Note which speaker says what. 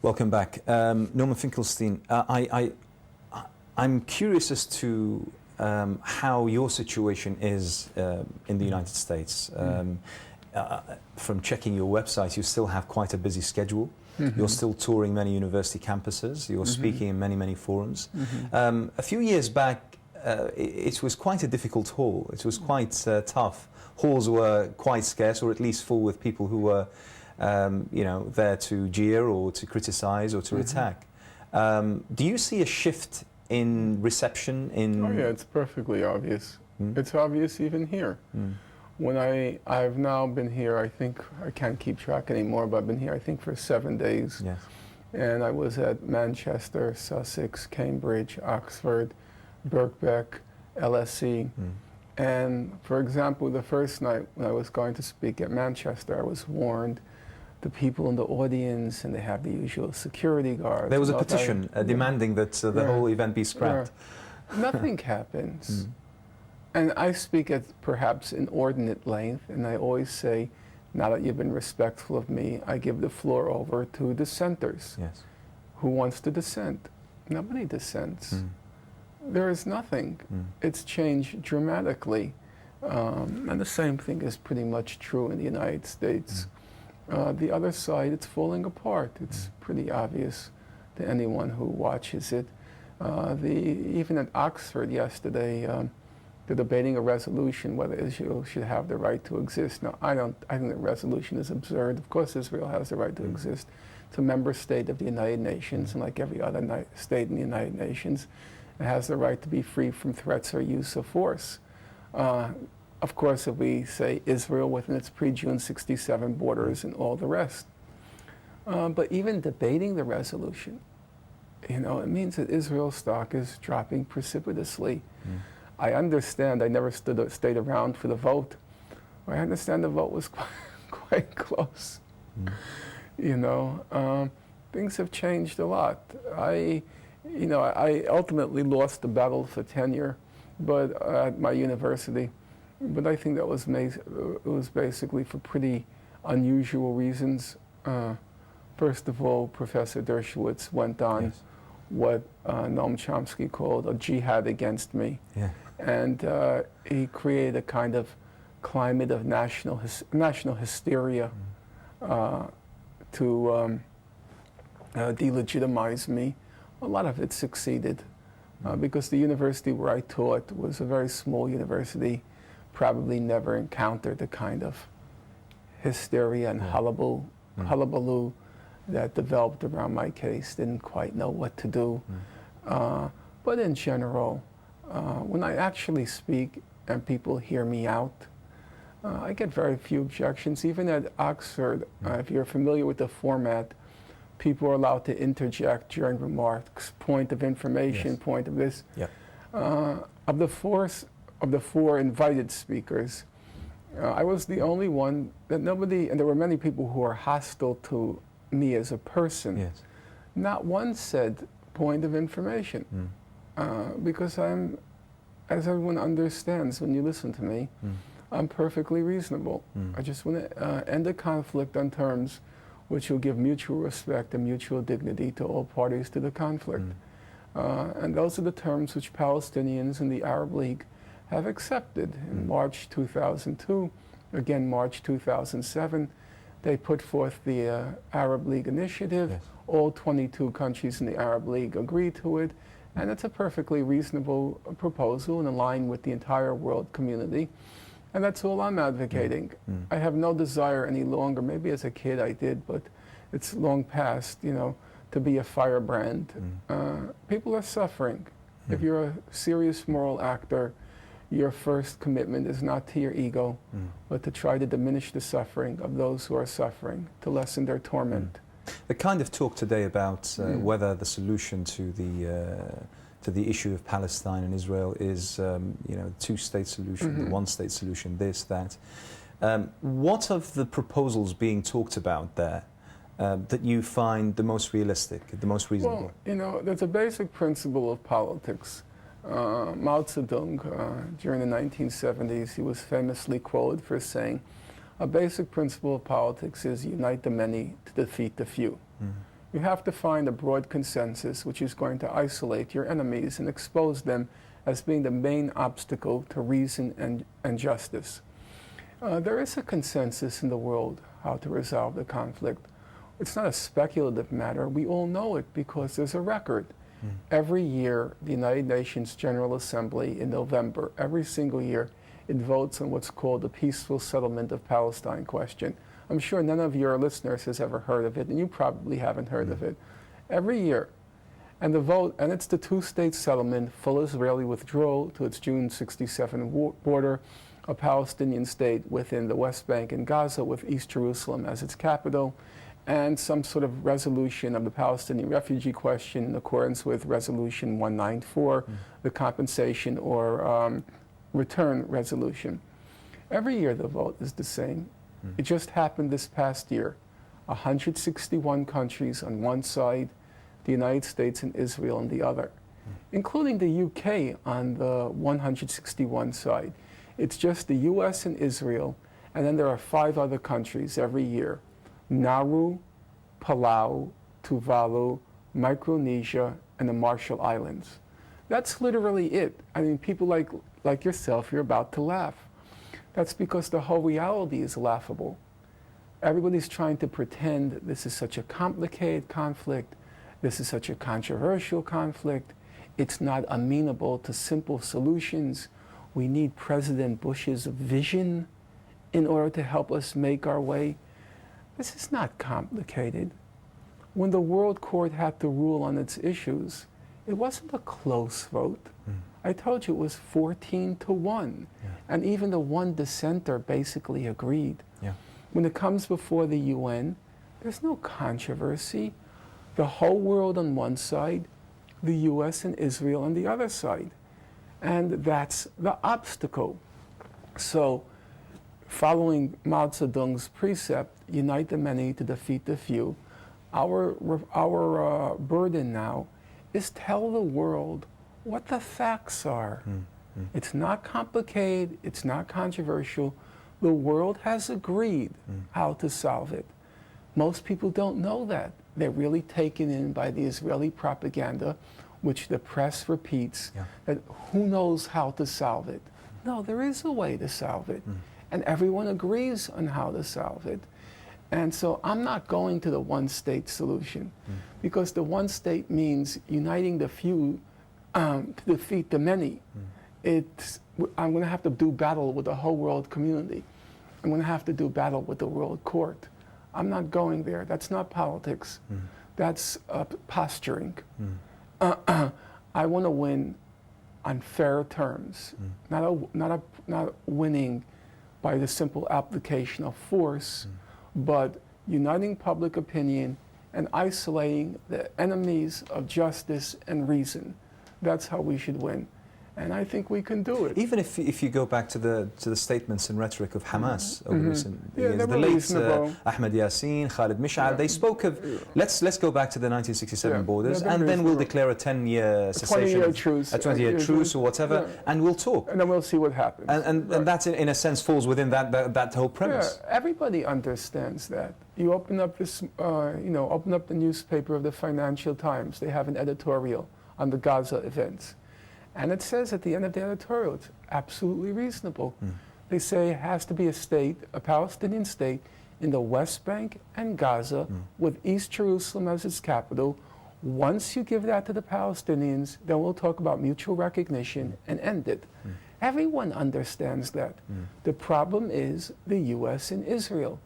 Speaker 1: Welcome back. Norman Finkelstein, I'm curious as to how your situation is in the United States. From checking your website, you still have quite a busy schedule. You're still touring many university campuses. You're speaking in many, many forums. A few years back, it was quite a difficult hall. It was quite tough. Halls were quite scarce, or at least full with people who were there to jeer or to criticize or to attack. Do you see a shift in reception in...
Speaker 2: Oh yeah, it's perfectly obvious. It's obvious even here. When I've now been here, I think, I can't keep track anymore, but I've been here, I think, for 7 days.
Speaker 1: Yes.
Speaker 2: And I was at Manchester, Sussex, Cambridge, Oxford, Birkbeck, LSE. And for example, the first night when I was going to speak at Manchester, I was warned the people in the audience, and they have the usual security guards.
Speaker 1: There was a petition demanding that the whole event be scrapped.
Speaker 2: Nothing happens. And I speak at perhaps inordinate length, and I always say, now that you've been respectful of me, I give the floor over to dissenters.
Speaker 1: Yes.
Speaker 2: Who wants to dissent? Nobody dissents. There is nothing. It's changed dramatically. And the same thing is pretty much true in the United States. The other side, it's falling apart. It's pretty obvious to anyone who watches it. Even at Oxford yesterday, they're debating a resolution whether Israel should have the right to exist. Now, I think the resolution is absurd. Of course, Israel has the right to exist. It's a member state of the United Nations, and like every other state in the United Nations, it has the right to be free from threats or use of force. Of course, if we say Israel within its pre-June 67 borders and all the rest. But even debating the resolution, it means that Israel's stock is dropping precipitously. I understand, I never stayed around for the vote. I understand the vote was quite close. Things have changed a lot. I ultimately lost the battle for tenure, but at my university. But I think that was basically for pretty unusual reasons. First of all, Professor Dershowitz went on what Noam Chomsky called a jihad against me. And he created a kind of climate of national hysteria to delegitimize me. A lot of it succeeded because the university where I taught was a very small university, probably never encountered the kind of hysteria and hullabaloo that developed around my case. Didn't quite know what to do. But in general, when I actually speak and people hear me out, I get very few objections. Even at Oxford, if you're familiar with the format, people are allowed to interject during remarks, point of information, point of this. Of the four invited speakers, I was the only one that nobody, and there were many people who are hostile to me as a person. Not one said point of information. Because I'm, as everyone understands when you listen to me, I'm perfectly reasonable. I just want to end a conflict on terms which will give mutual respect and mutual dignity to all parties to the conflict. And those are the terms which Palestinians and the Arab League have accepted. In March 2002, again March 2007, they put forth the Arab League initiative. All 22 countries in the Arab League agreed to it. And it's a perfectly reasonable proposal and in line with the entire world community. And that's all I'm advocating. I have no desire any longer, maybe as a kid I did, but it's long past, to be a firebrand. People are suffering. If you're a serious moral actor, your first commitment is not to your ego, but to try to diminish the suffering of those who are suffering, to lessen their torment.
Speaker 1: The kind of talk today about whether the solution to the issue of Palestine and Israel is, the two-state solution, the one-state solution, this, that. What of the proposals being talked about there that you find the most realistic, the most reasonable?
Speaker 2: Well, there's a basic principle of politics. Mao Zedong, during the 1970s, he was famously quoted for saying, a basic principle of politics is unite the many to defeat the few. You have to find a broad consensus which is going to isolate your enemies and expose them as being the main obstacle to reason and justice. There is a consensus in the world how to resolve the conflict. It's not a speculative matter. We all know it because there's a record. Every year, the United Nations General Assembly in November, every single year, it votes on what's called the peaceful settlement of Palestine question. I'm sure none of your listeners has ever heard of it, and you probably haven't heard of it. Every year. And the vote, and it's the two-state settlement, full Israeli withdrawal to its June 67 border, a Palestinian state within the West Bank and Gaza with East Jerusalem as its capital, and some sort of resolution of the Palestinian refugee question in accordance with Resolution 194, the compensation or return resolution. Every year the vote is the same. It just happened this past year. 161 countries on one side, the United States and Israel on the other, including the UK on the 161 side. It's just the US and Israel, and then there are 5 other countries every year: Nauru, Palau, Tuvalu, Micronesia, and the Marshall Islands. That's literally it. I mean, people like yourself, you're about to laugh. That's because the whole reality is laughable. Everybody's trying to pretend this is such a complicated conflict, this is such a controversial conflict, it's not amenable to simple solutions. We need President Bush's vision in order to help us make our way. This is not complicated. When the World Court had to rule on its issues, it wasn't a close vote. I told you it was 14-1. Yeah. And even the one dissenter basically agreed.
Speaker 1: Yeah.
Speaker 2: When it comes before the UN, there's no controversy. The whole world on one side, the US and Israel on the other side. And that's the obstacle. So, following Mao Zedong's precept, unite the many to defeat the few, our burden now is tell the world what the facts are. It's not complicated, it's not controversial. The world has agreed how to solve it. Most people don't know that. They're really taken in by the Israeli propaganda, which the press repeats, that who knows how to solve it. No, there is a way to solve it. And everyone agrees on how to solve it. And so I'm not going to the one-state solution, because the one state means uniting the few to defeat the many. I'm going to have to do battle with the whole world community. I'm going to have to do battle with the world court. I'm not going there. That's not politics. That's posturing. I want to win on fair terms, not winning by the simple application of force, but uniting public opinion and isolating the enemies of justice and reason. That's how we should win. And I think we can do it.
Speaker 1: Even if you go back to the statements and rhetoric of Hamas over recent years,
Speaker 2: the
Speaker 1: late Ahmed Yassin, Khalid Mish'al, they spoke of let's go back to the 1967 borders, and then we'll declare a 10-year cessation,
Speaker 2: 20-year truce,
Speaker 1: a 20-year truce or whatever, and we'll talk.
Speaker 2: And then we'll see what happens.
Speaker 1: And that, in a sense, falls within that whole premise.
Speaker 2: Yeah, everybody understands that. You open up this, open up the newspaper of the Financial Times. They have an editorial on the Gaza events. And it says at the end of the editorial, it's absolutely reasonable. They say it has to be a state, a Palestinian state, in the West Bank and Gaza, with East Jerusalem as its capital. Once you give that to the Palestinians, then we'll talk about mutual recognition and end it. Everyone understands that. The problem is the US and Israel.